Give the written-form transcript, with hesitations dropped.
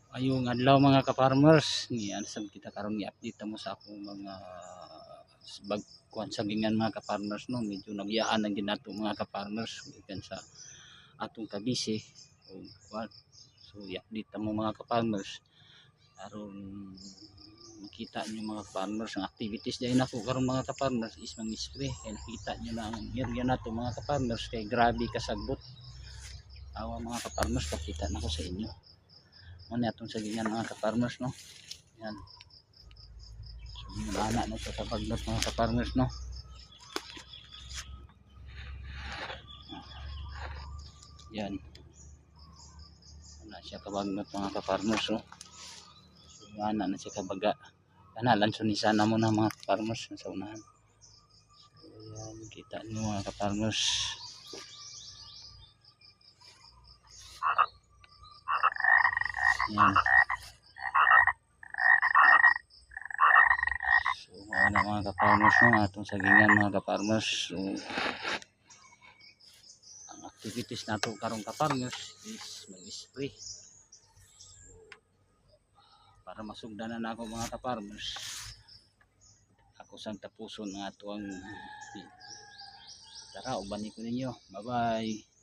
Ayong adlaw mga ka-farmers, niyan sad kita karon i-update mo sa akong mga bagkuan sa gingan mga ka-farmers no, medyo nagyaan ang ginato mga ka-farmers gikan sa atong kabisi o kuan. So i-update mo mga ka-farmers aron makita nyo mga ka-farmers ang activities dahil nako karon mga ka-farmers is mang-spray kaya nakita nyo na ang area nato mga ka-farmers kay grabe kasagbot. Awa mga ka-farmers, pakita na ko sa inyo ano atong sagingan mga ka-farmers no. Yan. So anak na sa kapaglot mga ka-farmers no. Yan. Wala siya kabagnot mga ka-farmers no. So anak na siya kabaga. Kanalan so ni sana mo na mga ka-farmers sa unahan. So yan kita niyo mga ka-farmers. Yan. So na mga ka-farmers no atong sagingan mga ka-farmers. So activities nato karong ka-farmers is mag-spray para masugdanan ako mga ka-farmers ako sang tapuson ng ato ang tara uban ko ninyo. Bye bye.